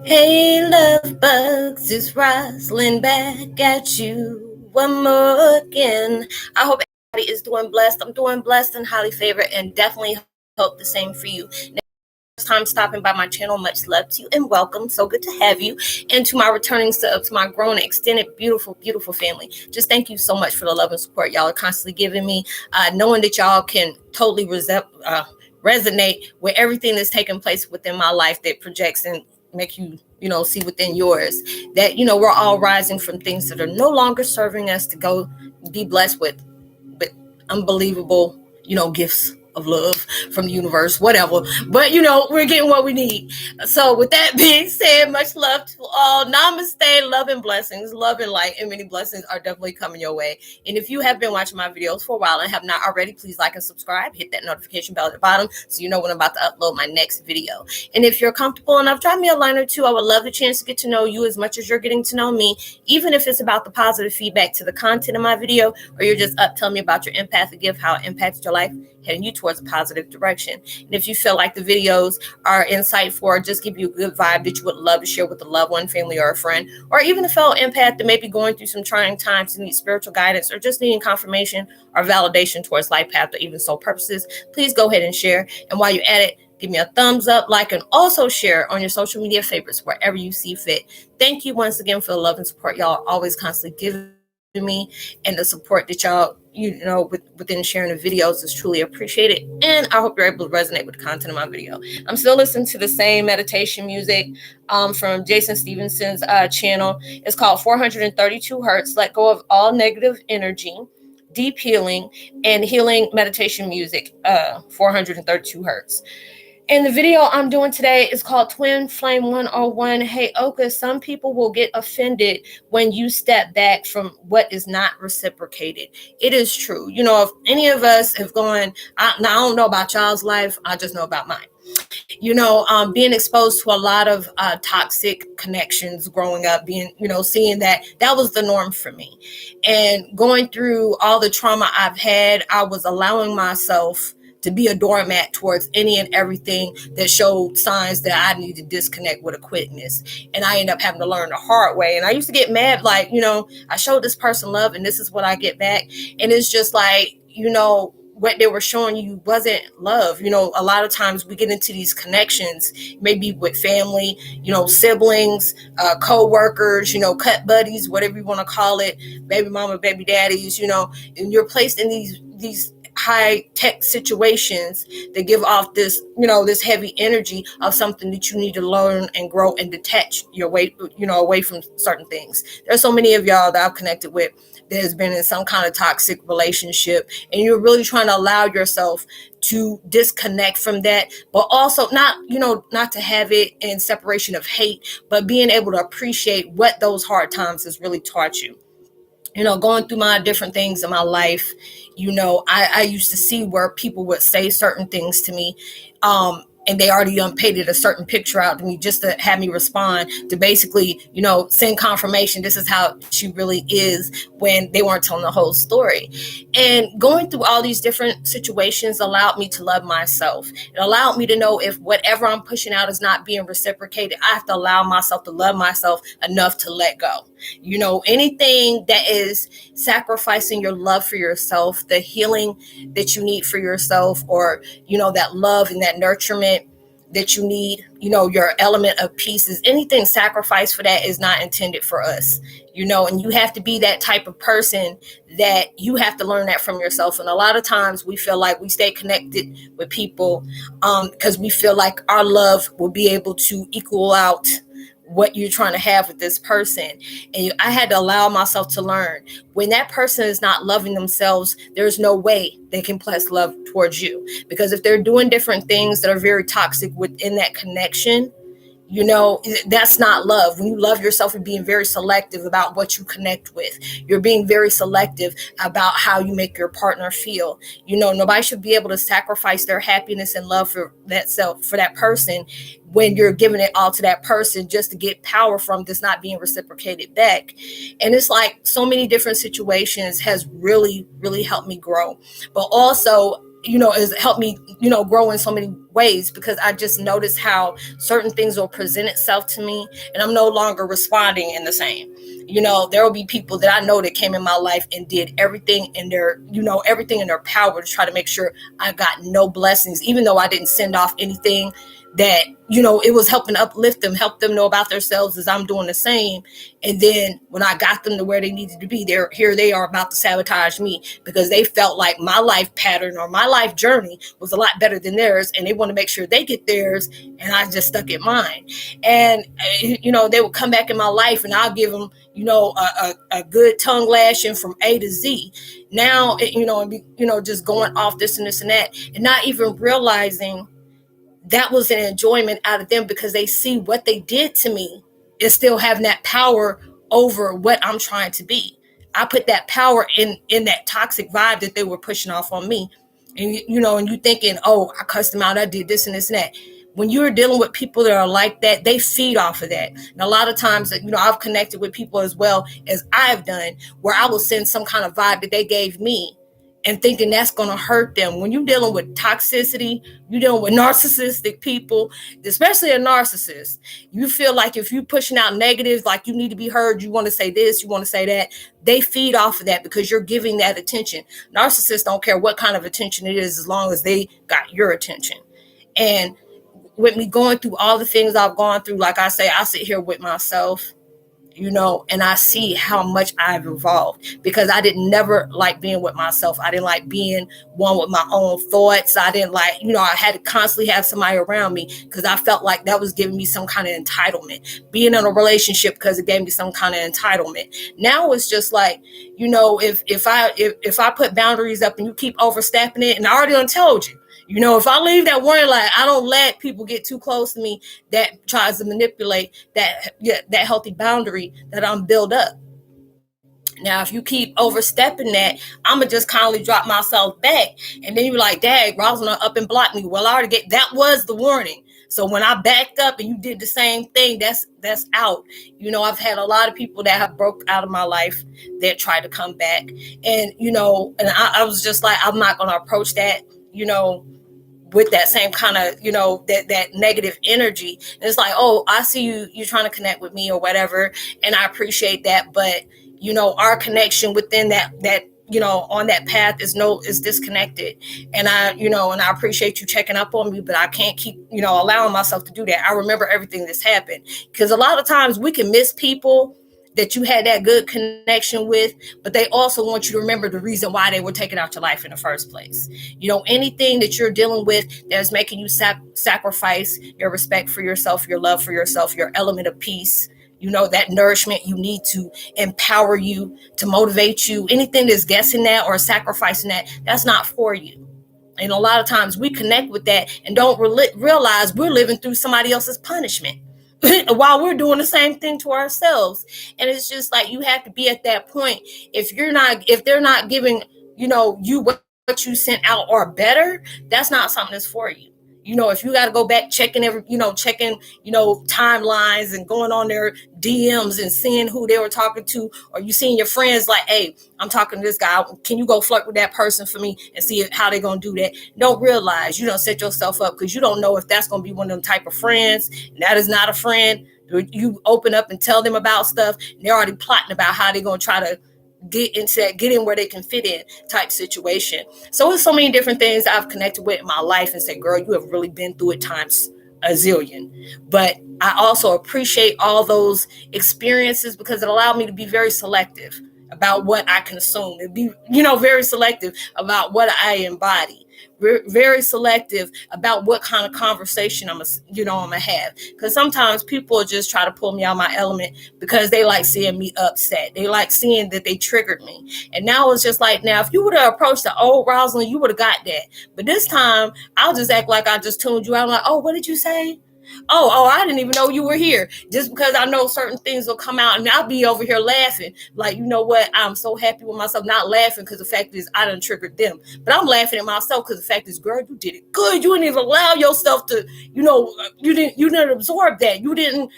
Hey, love bugs, it's Roslynn back at you one more again. I hope everybody is doing blessed. I'm doing blessed and highly favored, and definitely hope the same for you. First time stopping by my channel, much love to you and welcome. So good to have you. And to my returning subs, to my grown, extended, beautiful family. Just thank you so much for the love and support y'all are constantly giving me. Knowing that y'all can totally resonate with everything that's taking place within my life that projects and make you see within yours that we're all rising from things that are no longer serving us to go be blessed with unbelievable gifts of love from the universe, whatever. But we're getting what we need. So with that being said, much love to all. Namaste, love and blessings, love and light, and many blessings are definitely coming your way. And if you have been watching my videos for a while and have not already, please like and subscribe. Hit that notification bell at the bottom so you know when I'm about to upload my next video. And if you're comfortable enough, drop me a line or two. I would love the chance to get to know you as much as you're getting to know me, even if it's about the positive feedback to the content of my video, or you're just up telling me about your empathic gift, how it impacted your life, heading you towards a positive direction. And if you feel like the videos are insightful or just give you a good vibe that you would love to share with a loved one, family, or a friend, or even a fellow empath that may be going through some trying times and needs spiritual guidance or just needing confirmation or validation towards life path or even soul purposes, please go ahead and share. And while you're at it, give me a thumbs up, like, and also share on your social media favorites wherever you see fit. Thank you once again for the love and support y'all always constantly giving me, and the support that y'all within sharing the videos is truly appreciated. And I hope you're able to resonate with the content of my video. I'm still listening to the same meditation music from Jason Stevenson's channel. It's called 432 Hertz. Let go of all negative energy, deep healing, and healing meditation music. 432 Hertz. And the video I'm doing today is called Twin Flame 101. Heyokas, some people will get offended when you step back from what is not reciprocated. It is true. If any of us have gone, I don't know about y'all's life, I just know about mine. Being exposed to a lot of toxic connections growing up, seeing that was the norm for me. And going through all the trauma I've had, I was allowing myself to be a doormat towards any and everything that showed signs that I need to disconnect with a quickness. And I ended up having to learn the hard way. And I used to get mad, like, I showed this person love and this is what I get back. And it's just like, what they were showing you wasn't love. A lot of times we get into these connections, maybe with family, siblings, co-workers, cut buddies, whatever you want to call it, baby mama, baby daddies, and you're placed in these high tech situations that give off this, this heavy energy of something that you need to learn and grow and detach your way, away from certain things. There's so many of y'all that I've connected with that has been in some kind of toxic relationship, and you're really trying to allow yourself to disconnect from that, but also not to have it in separation of hate, but being able to appreciate what those hard times has really taught you. Going through my different things in my life, I used to see where people would say certain things to me, and they already painted a certain picture out to me just to have me respond to basically, send confirmation. This is how she really is, when they weren't telling the whole story. And going through all these different situations allowed me to love myself. It allowed me to know if whatever I'm pushing out is not being reciprocated, I have to allow myself to love myself enough to let go. Anything that is sacrificing your love for yourself, the healing that you need for yourself, or, that love and that nurturement that you need, your element of peace, is anything sacrificed for that is not intended for us, and you have to be that type of person that you have to learn that from yourself. And a lot of times we feel like we stay connected with people because we feel like our love will be able to equal out what you're trying to have with this person. And I had to allow myself to learn, when that person is not loving themselves, there's no way they can place love towards you. Because if they're doing different things that are very toxic within that connection, that's not love. When you love yourself, you're being very selective about what you connect with. You're being very selective about how you make your partner feel. Nobody should be able to sacrifice their happiness and love for that person when you're giving it all to that person just to get power from this not being reciprocated back. And it's like so many different situations has really, really helped me grow, but also, has helped me, grow in so many ways, because I just noticed how certain things will present itself to me and I'm no longer responding in the same. There will be people that I know that came in my life and did everything in their, everything in their power to try to make sure I got no blessings, even though I didn't send off anything that, it was helping uplift them, help them know about themselves as I'm doing the same. And then when I got them to where they needed to be, here they are about to sabotage me because they felt like my life pattern or my life journey was a lot better than theirs. And they want to make sure they get theirs. And I just stuck at mine. And, they would come back in my life and I'll give them, a good tongue lashing from A to Z. Now, just going off this and this and that and not even realizing that was an enjoyment out of them because they see what they did to me and still having that power over what I'm trying to be. I put that power in that toxic vibe that they were pushing off on me. And, and you thinking, oh, I cussed them out, I did this and this and that. When you're dealing with people that are like that, they feed off of that. And a lot of times, I've connected with people as well as I've done where I will send some kind of vibe that they gave me and thinking that's going to hurt them. When you're dealing with toxicity, you're dealing with narcissistic people, especially a narcissist. You feel like if you're pushing out negatives, like you need to be heard, you want to say this, you want to say that, they feed off of that because you're giving that attention. Narcissists don't care what kind of attention it is as long as they got your attention. And with me going through all the things I've gone through, like I say, I sit here with myself, and I see how much I've evolved because I didn't never like being with myself. I didn't like being one with my own thoughts. I didn't like, I had to constantly have somebody around me because I felt like that was giving me some kind of entitlement. Being in a relationship because it gave me some kind of entitlement. Now it's just like, if I put boundaries up and you keep overstepping it, and I already done told you, if I leave that warning light, I don't let people get too close to me that tries to manipulate that healthy boundary that I'm built up. Now, if you keep overstepping that, I'm going to just kindly drop myself back. And then you're like, dang, Roslynn up and blocked me. Well, I already that was the warning. So when I backed up and you did the same thing, that's out. I've had a lot of people that have broke out of my life that tried to come back. And, and I was just like, I'm not going to approach that, with that same kind of, that negative energy. And it's like, oh, I see you're trying to connect with me or whatever. And I appreciate that. But, our connection within that, on that path is disconnected. And I appreciate you checking up on me, but I can't keep, allowing myself to do that. I remember everything that's happened because a lot of times we can miss people that you had that good connection with, but they also want you to remember the reason why they were taking out your life in the first place. Anything that you're dealing with that's making you sacrifice your respect for yourself, your love for yourself, your element of peace, that nourishment you need to empower you, to motivate you, anything that's guessing that or sacrificing that, that's not for you. And a lot of times we connect with that and don't realize we're living through somebody else's punishment while we're doing the same thing to ourselves. And it's just like, you have to be at that point. If they're not giving, you what you sent out or better, that's not something that's for you. If you got to go back checking timelines and going on their DMs and seeing who they were talking to, or you seeing your friends like, hey, I'm talking to this guy. Can you go flirt with that person for me and see how they're going to do that? Don't realize you don't set yourself up because you don't know if that's going to be one of them type of friends. And that is not a friend. You open up and tell them about stuff. And they're already plotting about how they're going to try to get in where they can fit in type situation. So it's so many different things I've connected with in my life and said, girl, you have really been through it times a zillion. But I also appreciate all those experiences because it allowed me to be very selective about what I consume and be, very selective about what I embody. Very selective about what kind of conversation I'm gonna have, because sometimes people just try to pull me out of my element because they like seeing me upset. They like seeing that they triggered me. And now it's just like, now if you would have approached the old Roslynn, you would have got that. But this time I'll just act like I just tuned you out. I'm like, oh, what did you say? Oh, I didn't even know you were here. Just because I know certain things will come out and I'll be over here laughing. Like, you know what? I'm so happy with myself. Not laughing because the fact is I done triggered them. But I'm laughing at myself because the fact is, girl, you did it good. You didn't even allow yourself to, you didn't absorb that. You didn't,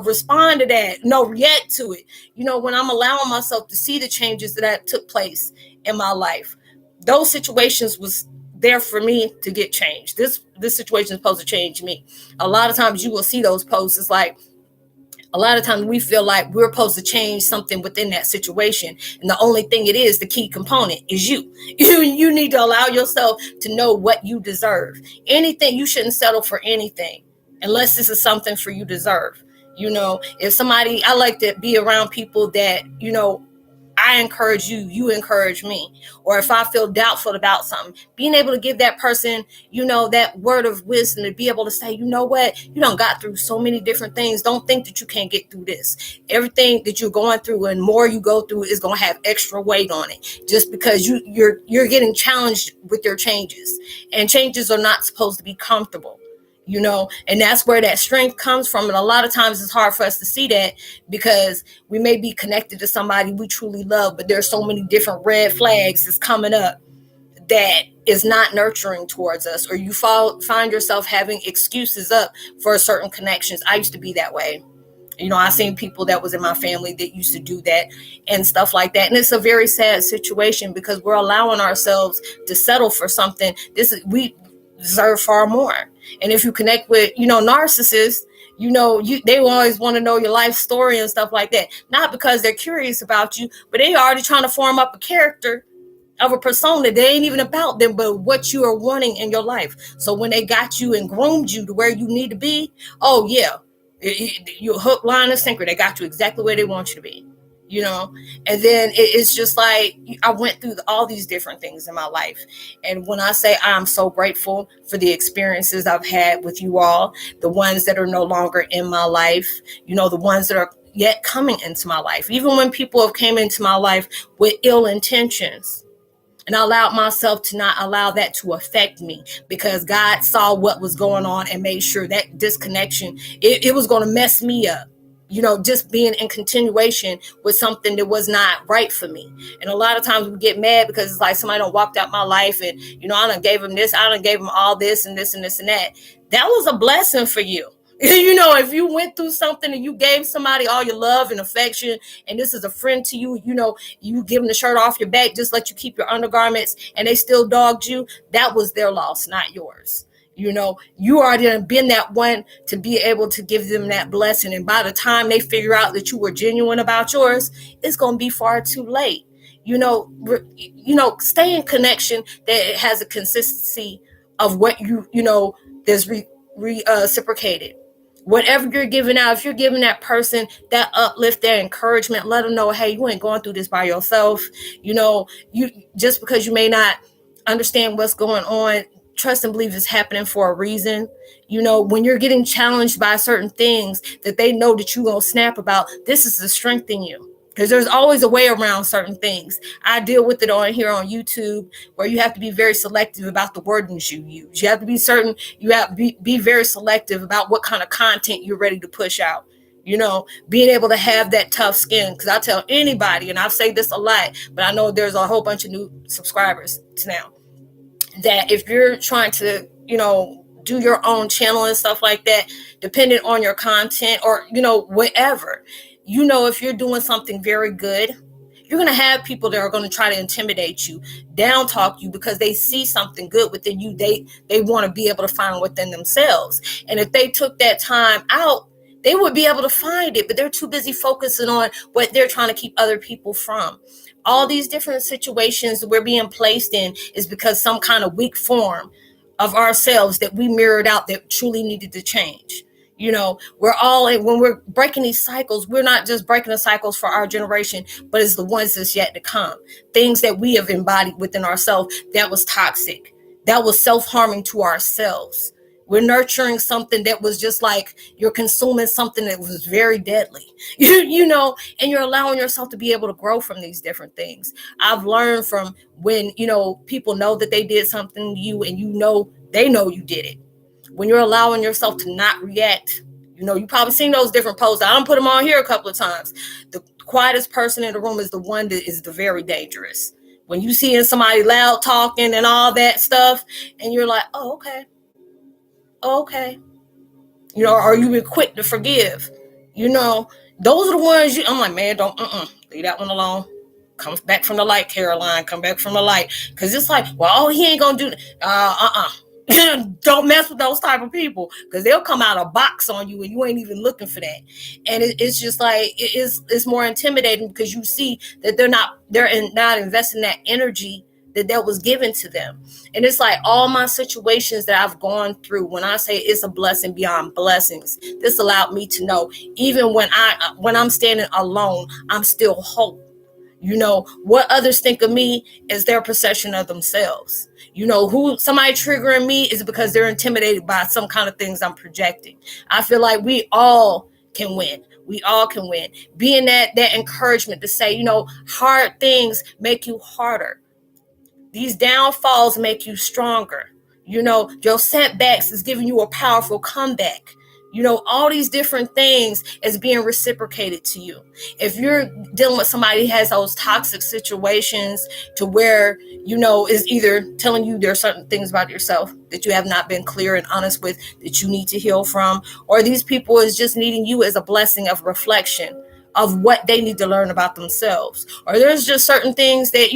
respond to that. React to it. When I'm allowing myself to see the changes that took place in my life, those situations was there for me to get changed. This situation is supposed to change me. A lot of times you will see those posts. It's like, a lot of times we feel like we're supposed to change something within that situation. And the only thing it is, the key component is you. You need to allow yourself to know what you deserve. Anything, you shouldn't settle for anything unless this is something for you deserve. If somebody, I like to be around people that, I encourage you, you encourage me. Or if I feel doubtful about something, being able to give that person, that word of wisdom, to be able to say, you know what, you done got through so many different things. Don't think that you can't get through this. Everything that you're going through and more you go through is going to have extra weight on it, just because you're getting challenged with your changes, and changes are not supposed to be comfortable. And that's where that strength comes from. And a lot of times it's hard for us to see that, because we may be connected to somebody we truly love, but there's so many different red flags that's coming up that is not nurturing towards us, or you find yourself having excuses up for certain connections. I used to be that way. I seen people that was in my family that used to do that and stuff like that. And it's a very sad situation, because we're allowing ourselves to settle for something. We deserve far more. And if you connect with, narcissists, they will always want to know your life story and stuff like that. Not because they're curious about you, but they already trying to form up a character of a persona that ain't even about them, but what you are wanting in your life. So when they got you and groomed you to where you need to be, oh yeah, you hook, line, and sinker. They got you exactly where they want you to be. And then it's just like, I went through all these different things in my life. And when I say I'm so grateful for the experiences I've had with you all, the ones that are no longer in my life, the ones that are yet coming into my life, even when people have came into my life with ill intentions, and I allowed myself to not allow that to affect me, because God saw what was going on and made sure that disconnection, it was going to mess me up. Just being in continuation with something that was not right for me. And a lot of times we get mad because it's like somebody done walked out my life, and, I done gave them this, I done gave them all this and this and this and that. That was a blessing for you. If you went through something and you gave somebody all your love and affection, and this is a friend to you, you give them the shirt off your back, just let you keep your undergarments, and they still dogged you, that was their loss, not yours. You already been that one to be able to give them that blessing. And by the time they figure out that you were genuine about yours, it's going to be far too late. Stay in connection that has a consistency of what there's reciprocated. Whatever you're giving out, if you're giving that person that uplift, that encouragement, let them know, hey, you ain't going through this by yourself. You just because you may not understand what's going on, trust and believe it's happening for a reason. When you're getting challenged by certain things that they know that you're going to snap about, this is to strengthen you. Because there's always a way around certain things. I deal with it on here on YouTube, where you have to be very selective about the wordings you use. You have to be certain, you have to be very selective about what kind of content you're ready to push out. Being able to have that tough skin. Because I tell anybody, and I've said this a lot, but I know there's a whole bunch of new subscribers now, that if you're trying to, do your own channel and stuff like that, depending on your content or, whatever, if you're doing something very good, you're going to have people that are going to try to intimidate you, down talk you, because they see something good within you. They want to be able to find within themselves. And if they took that time out, they would be able to find it, but they're too busy focusing on what they're trying to keep other people from. All these different situations that we're being placed in is because some kind of weak form of ourselves that we mirrored out that truly needed to change. We're all, when we're breaking these cycles, we're not just breaking the cycles for our generation, but it's the ones that's yet to come. Things that we have embodied within ourselves that was toxic, that was self-harming to ourselves. We're nurturing something that was just like you're consuming something that was very deadly, and you're allowing yourself to be able to grow from these different things. I've learned from when, people know that they did something to you, and they know you did it. When you're allowing yourself to not react, you probably seen those different posts. I don't put them on here a couple of times. The quietest person in the room is the one that is the very dangerous. When you see somebody loud talking and all that stuff, and you're like, oh, okay. Are you quick to forgive? Those are the ones I'm like, man, don't leave that one alone. Come back from the light, Caroline. Come back from the light. Because it's like, well, he ain't going to do don't mess with those type of people, because they'll come out a box on you and you ain't even looking for that. And it's just like, it's more intimidating because you see that they're not investing that energy that was given to them. And it's like all my situations that I've gone through, when I say it's a blessing beyond blessings, this allowed me to know, even when I'm standing alone, I'm still whole. What others think of me is their perception of themselves. Who somebody triggering me is because they're intimidated by some kind of things I'm projecting. I feel like we all can win. We all can win. Being that encouragement to say, hard things make you harder. These downfalls make you stronger. Your setbacks is giving you a powerful comeback. All these different things is being reciprocated to you. If you're dealing with somebody who has those toxic situations to where, is either telling you there are certain things about yourself that you have not been clear and honest with that you need to heal from, or these people is just needing you as a blessing of reflection of what they need to learn about themselves. Or there's just certain things that,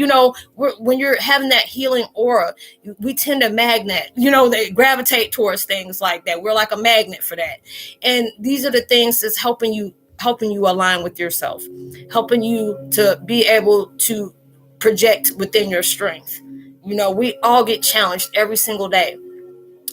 when you're having that healing aura, we tend to they gravitate towards things like that. We're like a magnet for that. And these are the things that's helping you align with yourself, helping you to be able to project within your strength. We all get challenged every single day.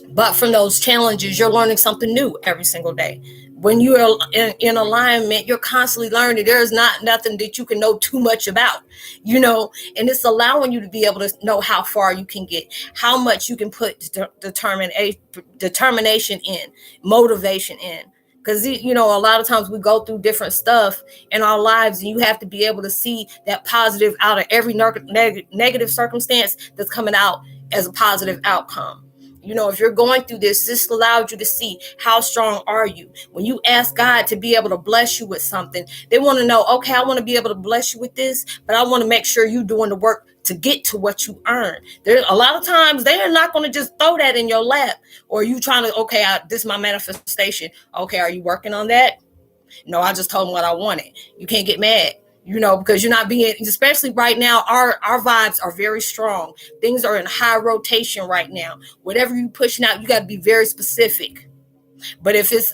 But from those challenges, you're learning something new every single day. When you are in alignment, you're constantly learning. There is nothing that you can know too much about, and it's allowing you to be able to know how far you can get, how much you can put determination in, motivation in. Because, a lot of times we go through different stuff in our lives, and you have to be able to see that positive out of every negative circumstance that's coming out as a positive outcome. If you're going through this allows you to see how strong are you. When you ask God to be able to bless you with something, they want to know, okay, I want to be able to bless you with this, but I want to make sure you're doing the work to get to what you earn. There's a lot of times they are not going to just throw that in your lap, or you trying to, okay, this is my manifestation. Okay, are you working on that? No, I just told them what I wanted. You can't get mad. Because you're not being, especially right now, our vibes are very strong. Things are in high rotation right now. Whatever you're pushing out, you got to be very specific. But if it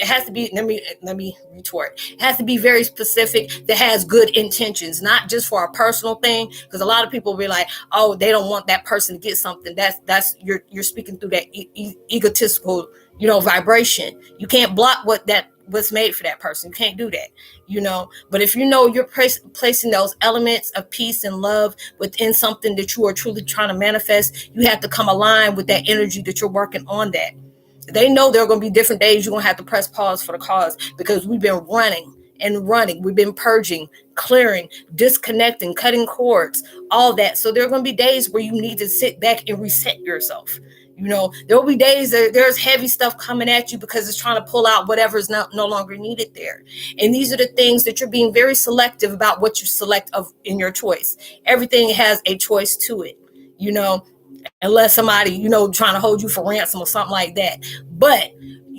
has to be, let me retort. It has to be very specific, that has good intentions, not just for a personal thing. Because a lot of people will be like, oh, they don't want that person to get something. That's you're speaking through that egotistical, vibration. You can't block what's made for that person. You can't do that, but if you're placing those elements of peace and love within something that you are truly trying to manifest, you have to come aligned with that energy that you're working on that. They know there are going to be different days you're going to have to press pause for the cause, because we've been running. We've been purging, clearing, disconnecting, cutting cords, all that. So there are going to be days where you need to sit back and reset yourself. There will be days that there's heavy stuff coming at you because it's trying to pull out whatever is no longer needed there. And these are the things that you're being very selective about what you select in your choice. Everything has a choice to it, unless somebody, trying to hold you for ransom or something like that. But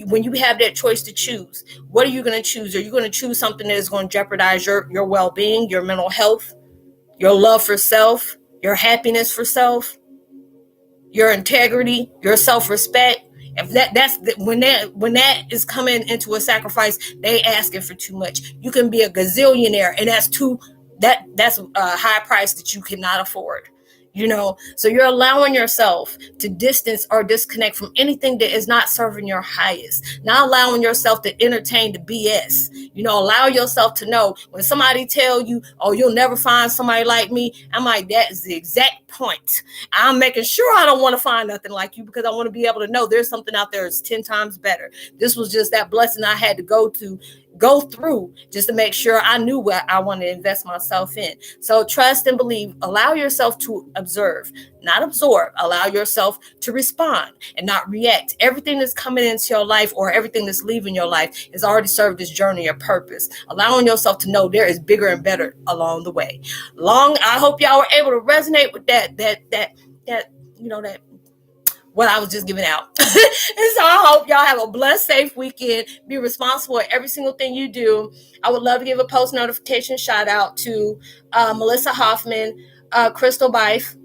when you have that choice to choose, what are you going to choose? Are you going to choose something that is going to jeopardize your well-being, your mental health, your love for self, your happiness for self, your integrity, your self-respect? If when that is coming into a sacrifice, they asking for too much. You can be a gazillionaire, and that's a high price that you cannot afford. So you're allowing yourself to distance or disconnect from anything that is not serving your highest, not allowing yourself to entertain the BS. Allow yourself to know when somebody tell you, oh, you'll never find somebody like me. I'm like, that is the exact point. I'm making sure I don't want to find nothing like you, because I want to be able to know there's something out there that's 10 times better. This was just that blessing I had to go through just to make sure I knew what I wanted to invest myself in. So trust and believe. Allow yourself to observe, not absorb. Allow yourself to respond and not react. Everything that's coming into your life or everything that's leaving your life has already served this journey of purpose. Allowing yourself to know there is bigger and better along the way. I hope y'all were able to resonate with that what I was just giving out. And so I hope y'all have a blessed, safe weekend. Be responsible for every single thing you do. I would love to give a post notification shout out to Melissa Hoffman, Crystal Bife,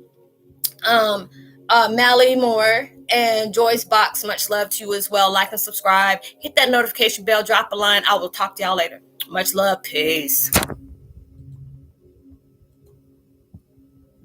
Mally Moore, and Joyce Box. Much love to you as well. Like and subscribe. Hit that notification bell. Drop a line. I will talk to y'all later. Much love. Peace.